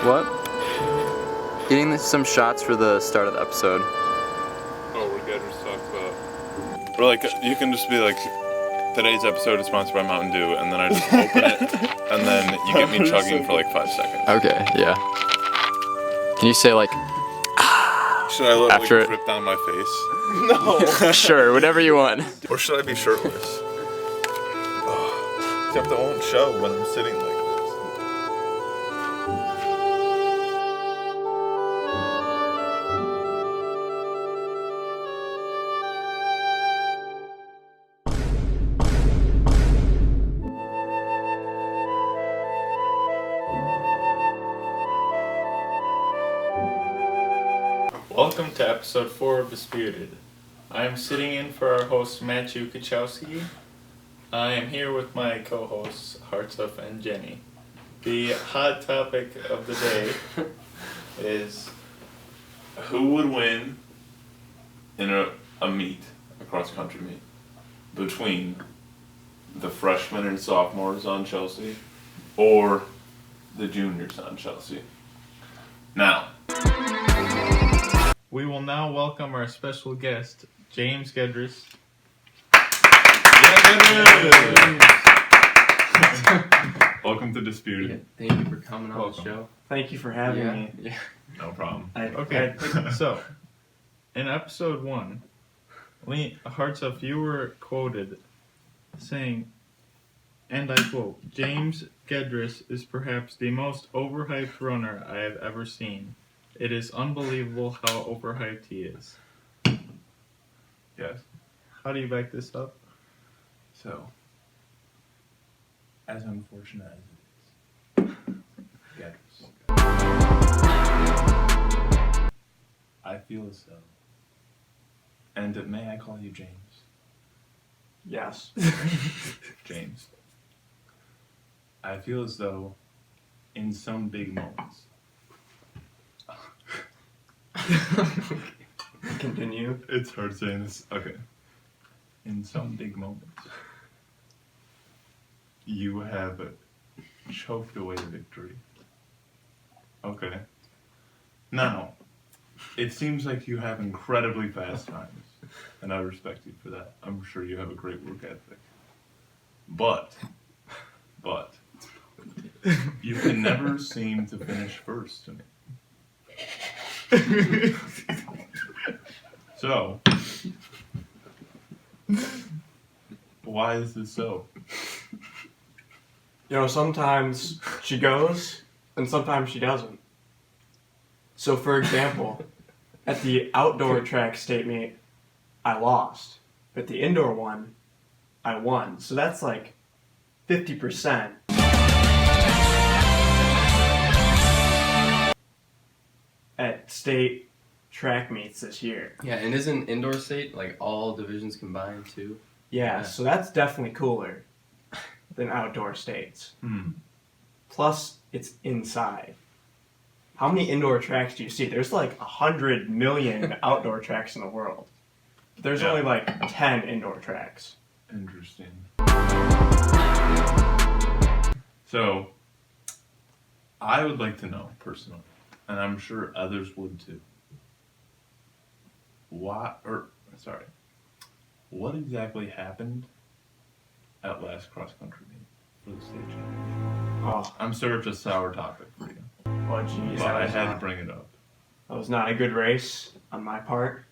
What? Getting some shots for the start of the episode. Oh, where Gedris talks about... Or like, you can just be like, today's episode is sponsored by Mountain Dew, and then I just open it, and then you get me chugging for like 5 seconds. Okay, yeah. Can you say like... Should I let after it drip down my face? No. Sure, whatever you want. Or should I be shirtless? Except it won't show when I'm sitting like this. Welcome to episode 4 of Disputed. I am sitting in for our host Matthew Kachowski. I am here with my co-hosts Hartsuff and Jenny. The hot topic of the day is Who would win in a meet, a cross-country meet, between the freshmen and sophomores on Chelsea or the juniors on Chelsea? Now, we will now welcome our special guest, James Gedris. welcome to Disputed. Thank you for coming on Welcome. the show. Thank you for having me. Yeah. No problem. Okay, so in episode 1, Hartsuff, you were quoted saying, and I quote, "James Gedris is perhaps the most overhyped runner I have ever seen. It is unbelievable how overhyped he is." Yes. How do you back this up? So, as unfortunate as it is, I feel as though, and may I call you James? Yes. James. I feel as though, in some big moments, Continue. It's hard saying this. Okay. in some big moments, you have choked away a victory. Okay. Now, it seems like you have incredibly fast times, and I respect you for that. I'm sure you have a great work ethic. But, you can never seem to finish first to me. So, why is this so? You know, sometimes she goes, and sometimes she doesn't. So, for example, at the outdoor track state meet, I lost. But the indoor one, I won. So that's like 50%. At state track meets this year. Yeah, and isn't indoor state like all divisions combined too? Yeah, so that's definitely cooler than outdoor states. Plus, it's inside. How many indoor tracks do you see? There's like 100 million outdoor tracks in the world. But there's only like 10 indoor tracks. Interesting. So, I would like to know personally, and I'm sure others would too. What exactly happened at last cross country meet for the state championship? Oh, I'm sure it's a sour topic for you, well, geez. but I had to bring it up. That was not a good race on my part.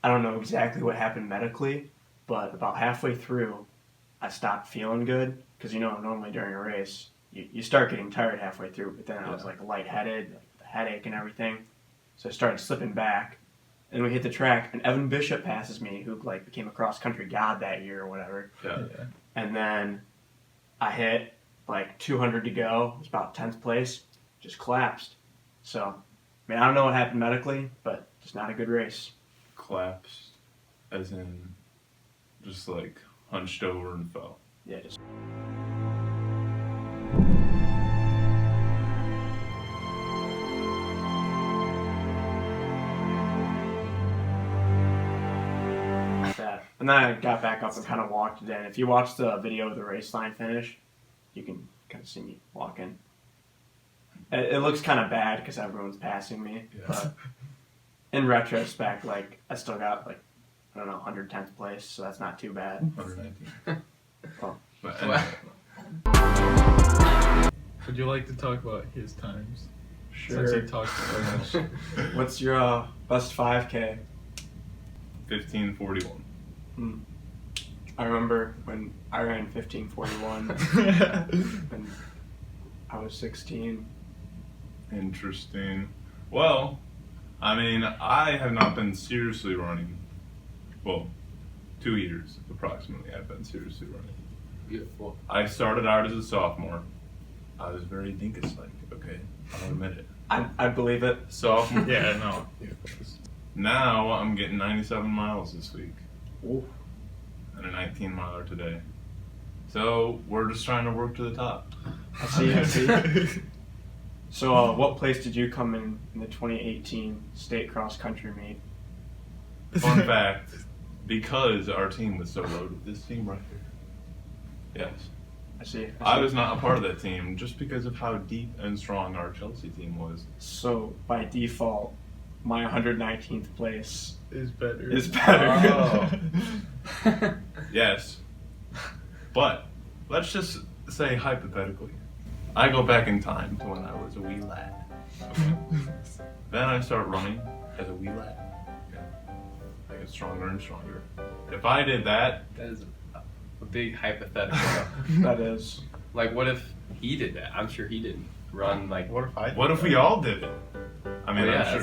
I don't know exactly what happened medically, but about halfway through, I stopped feeling good. Because, you know, normally during a race, you start getting tired halfway through, but then I was like lightheaded, like the headache and everything. So I started slipping back. And we hit the track, and Evan Bishop passes me, who like became a cross-country god that year or whatever. Yeah. And then I hit like 200 to go. It was about 10th place. Just collapsed. So, I mean, I don't know what happened medically, but just not a good race. Collapsed, as in just like hunched over and fell. Yeah, just... that. And then I got back up and kind of walked it in. If you watch the video of the race line finish, you can kind of see me walking. It looks kind of bad because everyone's passing me. Yeah. But in retrospect, like I still got like I don't know 110th place, so that's not too bad. 119. Oh. But Wow. anyway, Would you like to talk about his times? Sure. Since he talked so much. What's your best 5K? 1541. I remember when I ran 1541 when I was 16. Interesting. Well, I mean, I have not been seriously running. Well, 2 years approximately. I've been seriously running. Beautiful. I started out as a sophomore. I was very dinkus-like. Okay, I'll admit it. I believe it. Sophomore. Yeah, no. Now I'm getting 97 miles this week Ooh. and a 19 miler today. So we're just trying to work to the top. I see. So, what place did you come in the 2018 state cross country meet? Fun fact, because our team was so loaded, this team right here. Yes. I see. I was not a part of that team just because of how deep and strong our Chelsea team was. So, by default, my 119th place Is better. is better. Oh. Yes. But let's just say hypothetically, I go back in time to when I was a wee lad. Okay. Then I start running as a wee lad. Okay. I get stronger and stronger. If I did that, That is a big hypothetical. That is. Like, what if he did that? I'm sure he didn't run like. What if I? what if we all did it? I mean, Well, yeah, I'm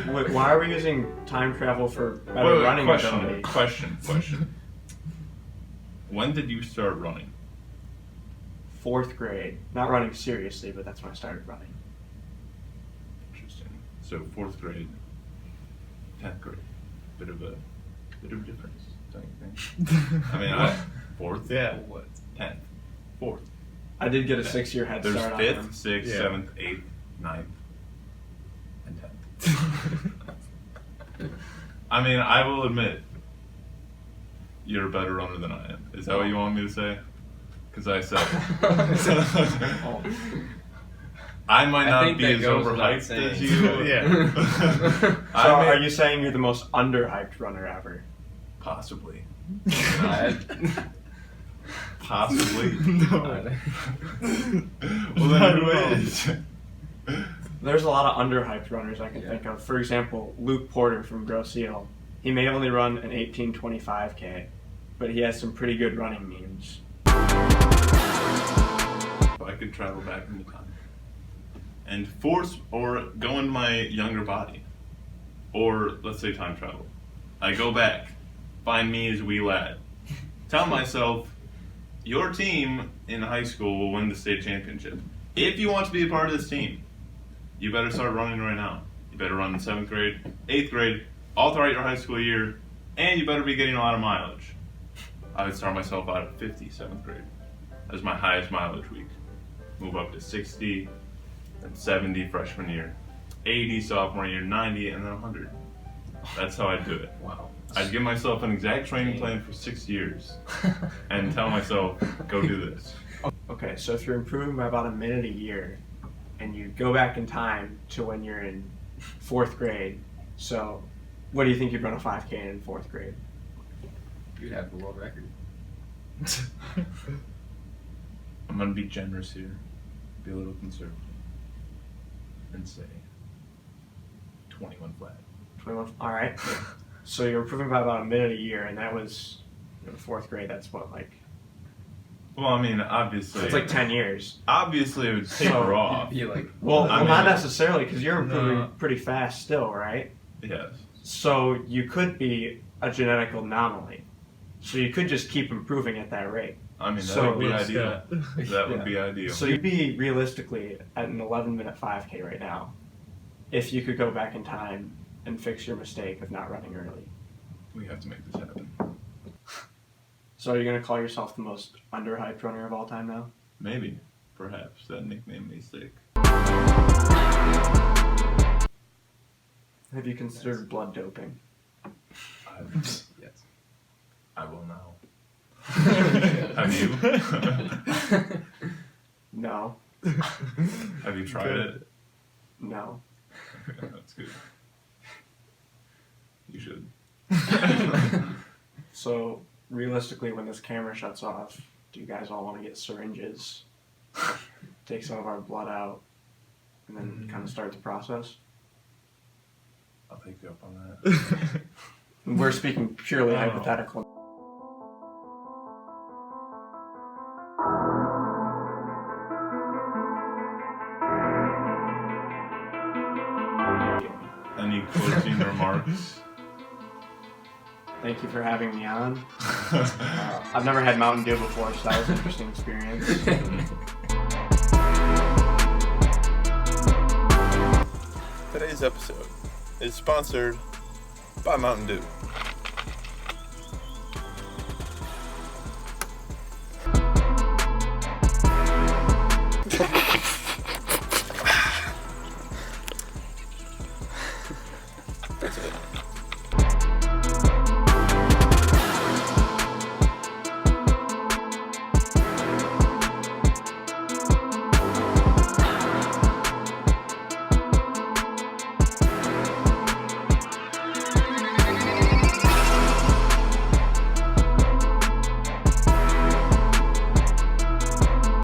sure. Wait, why are we using time travel for better running ability? Question. When did you start running? 4th grade. Not running seriously, but that's when I started running. Interesting. So 4th grade, 10th grade, bit of difference, don't you think? I mean, 4th, Yeah. What? 10th, 4th. I did get a 6-year head There's start on 5th, them. 6th, Yeah. 7th, 8th, 9th, and 10th. I mean, I will admit, you're a better runner than I am. Is that what you want me to say? Because I said Oh. I might I not think be that as goes without overhyped as saying. you. Yeah. So, I may- are you saying you're the most underhyped runner ever? Possibly. I- Possibly. No. Well, then who is? There's a lot of underhyped runners I can Yeah. think of. For example, Luke Porter from Grosse Ile. He may only run an 18:25K, but he has some pretty good running memes. If I could travel back into time and force or go into my younger body, or let's say time travel, I go back, find me as a wee lad, tell myself, your team in high school will win the state championship. If you want to be a part of this team, you better start running right now. You better run in 7th grade, 8th grade, all throughout your high school year, and you better be getting a lot of mileage. I would start myself out at 50, 7th grade. That was my highest mileage week. Move up to 60, then 70 freshman year, 80 sophomore year, 90, and then 100. That's how I'd do it. Wow. I'd give myself an exact training plan for 6 years and tell myself, go do this. Okay, so if you're improving by about a minute a year, and you go back in time to when you're in 4th grade, so what do you think you'd run a 5K in 4th grade? You'd have the world record. I'm gonna be generous here, be a little conservative, and say 21 flat. 21. All right. So you're improving by about a minute a year, and that was in 4th grade. That's what, like, Well, I mean, obviously, it's like 10 years. obviously it would taper off. You'd be like, Well, I not mean- necessarily, because you're improving No. pretty fast still, right? Yes. So you could be a genetic anomaly. So you could just keep improving at that rate. I mean, that So would be Will ideal. Scott. That would Yeah. be ideal. So you'd be realistically at an 11-minute 5K right now, if you could go back in time and fix your mistake of not running early. We have to make this happen. So are you going to call yourself the most underhyped runner of all time now? Maybe. Perhaps. That nickname may stick. Have you considered blood doping? yes. I will now. Have you? No. Have you tried it? No. That's good. You should. So, realistically, when this camera shuts off, do you guys all want to get syringes, take some of our blood out, and then kind of start the process? I'll take you up on that. We're speaking purely Oh. hypothetical. Any closing remarks? Thank you for having me on. I've never had Mountain Dew before, so that was an interesting experience. Today's episode is sponsored by Mountain Dew.